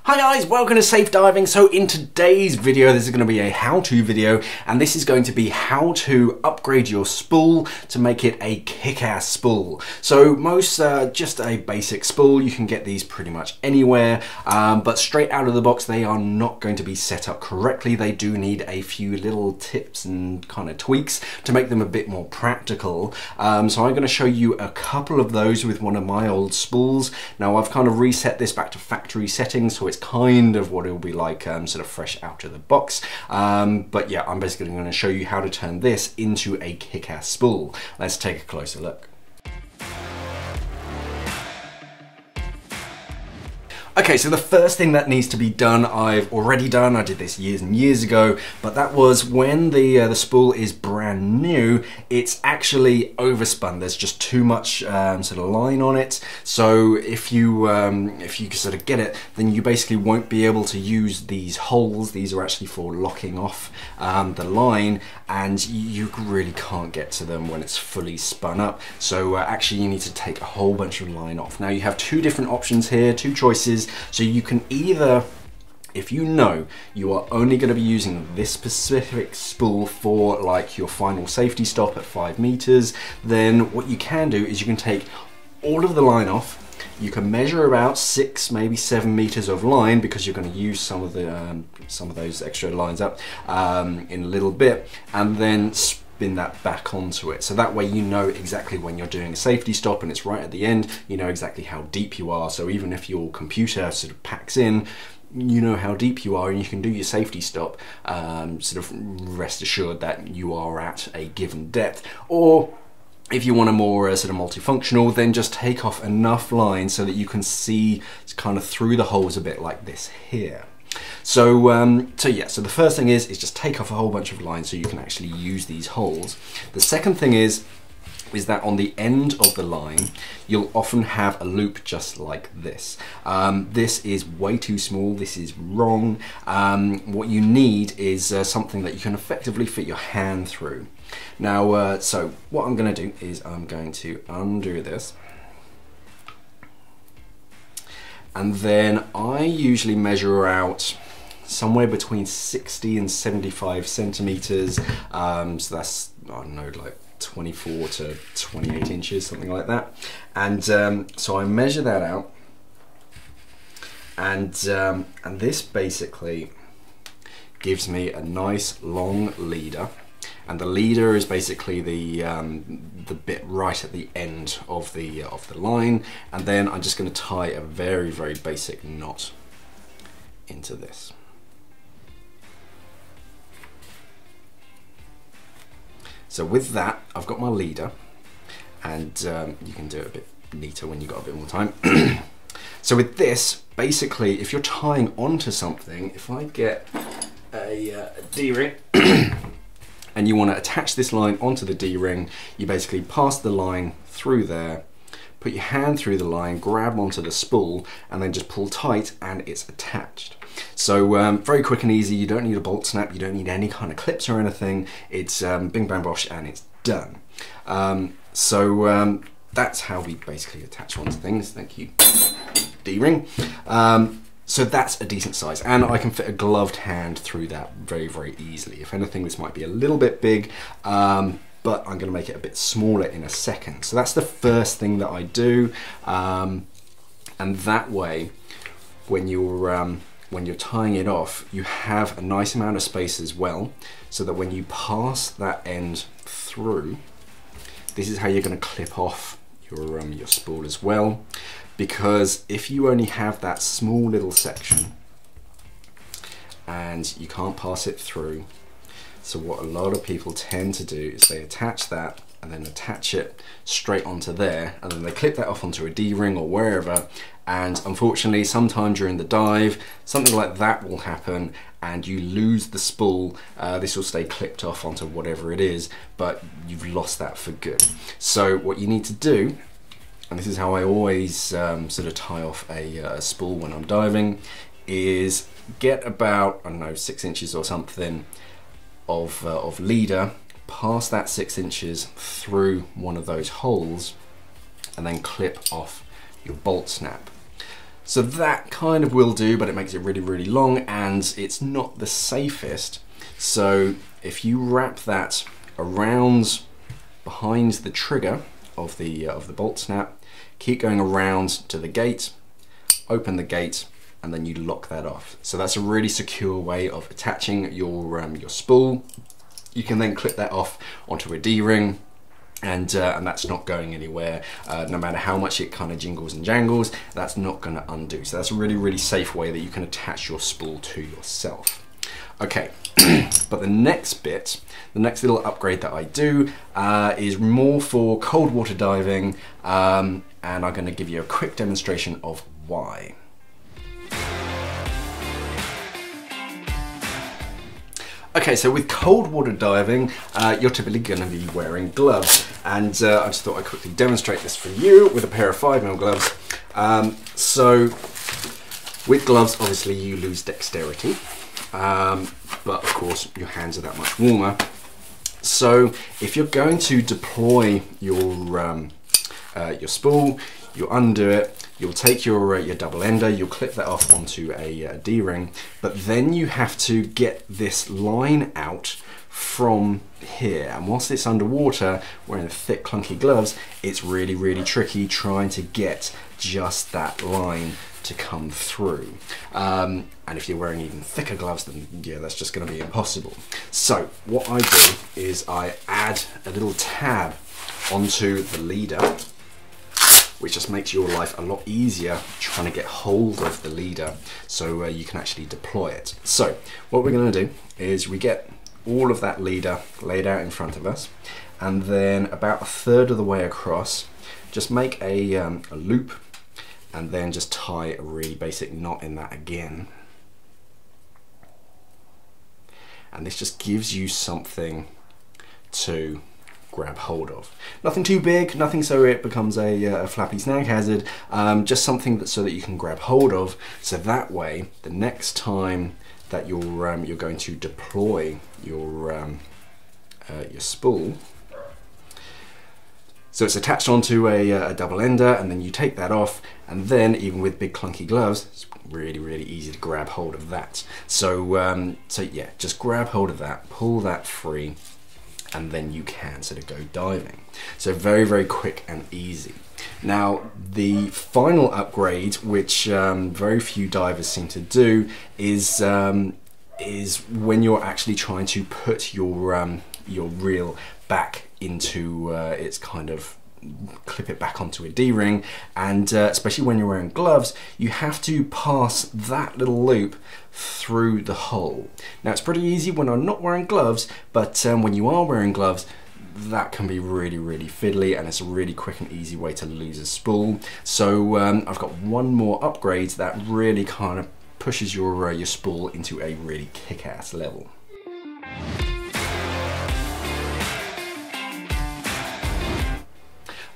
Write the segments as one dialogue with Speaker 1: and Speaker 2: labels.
Speaker 1: Hi guys, welcome to Safe Diving. So in today's video, this is going to be a how-to video, and this is going to be how to upgrade your spool to make it a kick-ass spool. So most just a basic spool, you can get these pretty much anywhere, but straight out of the box they are not going to be set up correctly. They do need a few little tips and kind of tweaks to make them a bit more practical. So I'm going to show you a couple of those with one of my old spools. Now I've kind of reset this back to factory settings, so it's kind of what it will be like sort of fresh out of the box. But yeah, I'm basically going to show you how to turn this into a kick-ass spool. Let's take a closer look. Okay, so the first thing that needs to be done, I've already done. I did this years and years ago, but that was when the spool is brand new, it's actually overspun. There's just too much sort of line on it. So if you sort of get it, then you basically won't be able to use these holes. These are actually for locking off the line, and you really can't get to them when it's fully spun up. So actually you need to take a whole bunch of line off. Now you have two different options here, two choices. So you can either, if you know you are only going to be using this specific spool for like your final safety stop at 5 meters, then what you can do is you can take all of the line off. You can measure about 6, maybe 7 meters of line, because you're going to use some of those extra lines up in a little bit, and then spin that back onto it. So that way you know exactly when you're doing a safety stop and it's right at the end, you know exactly how deep you are. So even if your computer sort of packs in, you know how deep you are and you can do your safety stop, sort of rest assured that you are at a given depth. Or if you want a more sort of multifunctional, then just take off enough line so that you can see kind of through the holes a bit like this here. So, so the first thing is just take off a whole bunch of lines so you can actually use these holes. The second thing is that on the end of the line, you'll often have a loop just like this. This is way too small, this is wrong. What you need is something that you can effectively fit your hand through. Now, so what I'm going to do is I'm going to undo this. And then I usually measure out somewhere between 60 and 75 centimeters. So that's, I don't know, like 24 to 28 inches, something like that. And so I measure that out. And this basically gives me a nice long leader. And the leader is basically the bit right at the end of the line, and then I'm just going to tie a very, very basic knot into this. So with that, I've got my leader, and you can do it a bit neater when you've got a bit more time. So with this, basically, if you're tying onto something, if I get a D-ring, and you want to attach this line onto the D-ring, you basically pass the line through there, put your hand through the line, grab onto the spool, and then just pull tight and it's attached. So very quick and easy. You don't need a bolt snap, you don't need any kind of clips or anything. It's bing bang bosh and it's done. That's how we basically attach onto things. Thank you, D-ring. So that's a decent size, and I can fit a gloved hand through that very, very easily. If anything, this might be a little bit big, but I'm going to make it a bit smaller in a second. So that's the first thing that I do, and that way, when you're tying it off, you have a nice amount of space as well, so that when you pass that end through, this is how you're going to clip off your spool as well. Because if you only have that small little section and you can't pass it through, so what a lot of people tend to do is they attach that and then attach it straight onto there, and then they clip that off onto a D-ring or wherever, and unfortunately sometime during the dive something like that will happen and you lose the spool. This will stay clipped off onto whatever it is, but you've lost that for good. So what you need to do, and this is how I always sort of tie off a spool when I'm diving, is get about, I don't know, 6 inches or something of leader, pass that 6 inches through one of those holes, and then clip off your bolt snap. So that kind of will do, but it makes it really, really long and it's not the safest. So if you wrap that around behind the trigger of the bolt snap, keep going around to the gate, open the gate, and then you lock that off. So that's a really secure way of attaching your spool. You can then clip that off onto a D-ring, and that's not going anywhere. No matter how much it kind of jingles and jangles, that's not going to undo. So that's a really, really safe way that you can attach your spool to yourself. Okay, but the next bit, the next little upgrade that I do is more for cold water diving, and I'm going to give you a quick demonstration of why. Okay, so with cold water diving, you're typically going to be wearing gloves, and I just thought I'd quickly demonstrate this for you with a pair of 5mm gloves. So with gloves, obviously you lose dexterity, but of course your hands are that much warmer. So if you're going to deploy your spool, you undo it. You'll take your double ender, you'll clip that off onto a D-ring, but then you have to get this line out from here. And whilst it's underwater, wearing the thick clunky gloves, it's really, really tricky trying to get just that line to come through. And if you're wearing even thicker gloves, then yeah, that's just going to be impossible. So what I do is I add a little tab onto the leader, which just makes your life a lot easier trying to get hold of the leader so you can actually deploy it. So what we're going to do is we get all of that leader laid out in front of us, and then about a third of the way across, just make a loop and then just tie a really basic knot in that again. And this just gives you something to grab hold of. Nothing too big, nothing so it becomes a flappy snag hazard, just something that so that you can grab hold of, so that way the next time that you're going to deploy your spool, so it's attached onto a double ender, and then you take that off, and then even with big clunky gloves, it's really, really easy to grab hold of that. So so yeah, just grab hold of that, pull that free, and then you can sort of go diving. So very, very quick and easy. Now the final upgrade, which very few divers seem to do, is when you're actually trying to put your reel back into its kind of clip it back onto a D-ring, and especially when you're wearing gloves, you have to pass that little loop through the hole. Now it's pretty easy when I'm not wearing gloves, but when you are wearing gloves, that can be really, really fiddly, and it's a really quick and easy way to lose a spool. So I've got one more upgrade that really kind of pushes your spool into a really kick-ass level.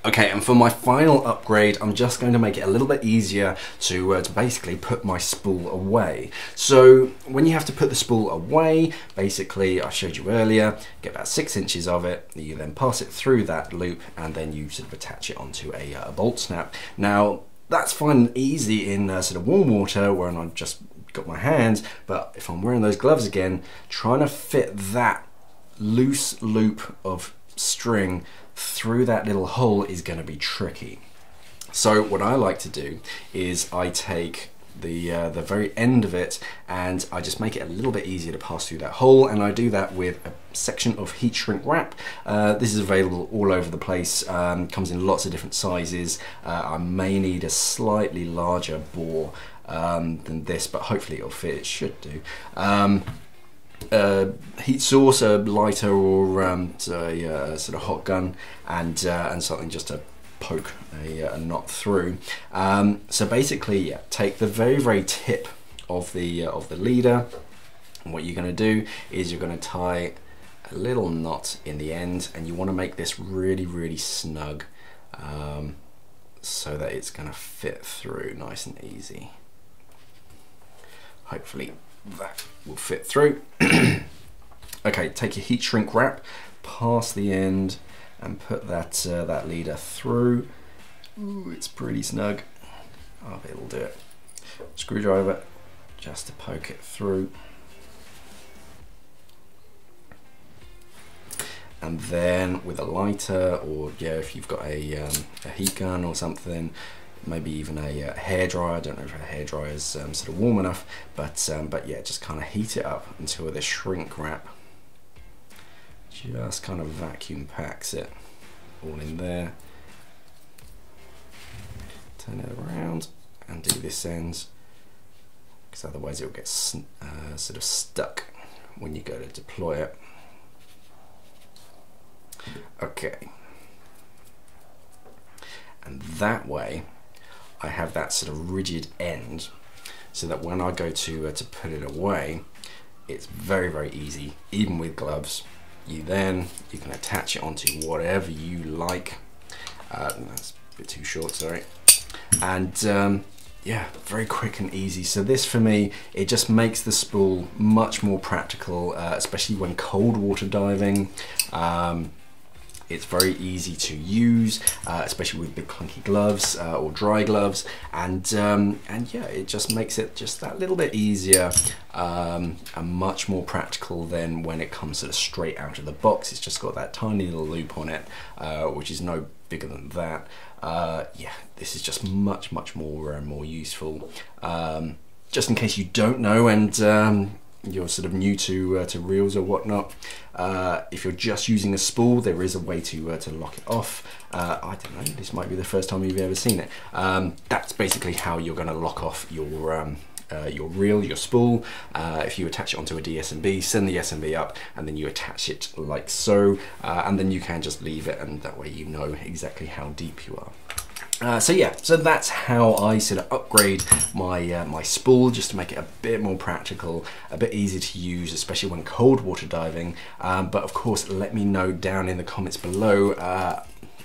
Speaker 1: Okay, and for my final upgrade, I'm just going to make it a little bit easier to basically put my spool away. So when you have to put the spool away, basically, I showed you earlier, get about 6 inches of it, you then pass it through that loop, and then you sort of attach it onto a bolt snap. Now, that's fine and easy in sort of warm water when I've just got my hands, but if I'm wearing those gloves again, trying to fit that loose loop of string through that little hole is going to be tricky. So what I like to do is I take the very end of it and I just make it a little bit easier to pass through that hole, and I do that with a section of heat shrink wrap. This is available all over the place, comes in lots of different sizes. I may need a slightly larger bore than this, but hopefully it'll fit, it should do. Heat source, a lighter, or a sort of hot gun, and something just to poke a knot through. So basically, yeah, take the very, very tip of the leader, and what you're going to do is you're going to tie a little knot in the end, and you want to make this really, really snug, so that it's going to fit through nice and easy. Hopefully that will fit through. Okay, take your heat shrink wrap, pass the end, and put that that leader through. Ooh, it's pretty snug. Oh, it'll do it. screwdriver just to poke it through. And then with a lighter, or yeah, if you've got a heat gun or something, maybe even a hairdryer. I don't know if a hairdryer is sort of warm enough, but yeah, just kind of heat it up until the shrink wrap just kind of vacuum packs it all in there. Turn it around and do this end, because otherwise it'll get sort of stuck when you go to deploy it. Okay, and that way I have that sort of rigid end, so that when I go to put it away, it's very, very easy, even with gloves. You can attach it onto whatever you like. That's a bit too short, sorry. And yeah, very quick and easy. So this, for me, it just makes the spool much more practical, especially when cold water diving. It's very easy to use, especially with big clunky gloves or dry gloves, and yeah, it just makes it just that little bit easier and much more practical than when it comes sort of straight out of the box. It's just got that tiny little loop on it, which is no bigger than that. Yeah, this is just much more useful. Just in case you don't know, and you're sort of new to reels or whatnot, if you're just using a spool, there is a way to lock it off. I don't know, this might be the first time you've ever seen it. That's basically how you're going to lock off your reel, your spool. If you attach it onto a DSMB, send the SMB up, and then you attach it like so, and then you can just leave it, and that way you know exactly how deep you are. So yeah, so that's how I sort of upgrade my my spool, just to make it a bit more practical, a bit easier to use, especially when cold water diving. But of course, let me know down in the comments below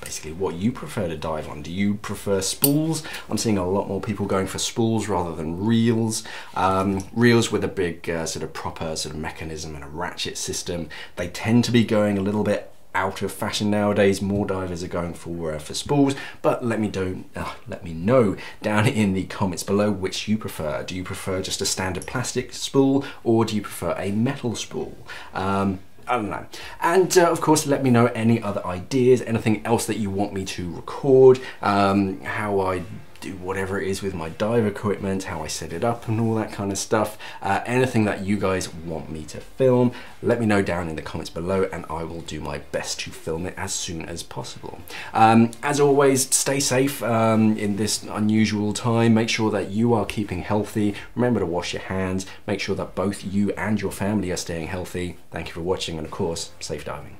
Speaker 1: basically what you prefer to dive on. Do you prefer spools? I'm seeing a lot more people going for spools rather than reels. Reels with a big sort of proper sort of mechanism and a ratchet system, they tend to be going a little bit out of fashion nowadays. More divers are going for spools, but let me know down in the comments below which you prefer. Do you prefer just a standard plastic spool, or do you prefer a metal spool? I don't know. And of course, let me know any other ideas, anything else that you want me to record, how I do whatever it is with my dive equipment, how I set it up and all that kind of stuff. Anything that you guys want me to film, let me know down in the comments below, and I will do my best to film it as soon as possible. As always, stay safe in this unusual time. Make sure that you are keeping healthy. Remember to wash your hands. Make sure that both you and your family are staying healthy. Thank you for watching, and of course, safe diving.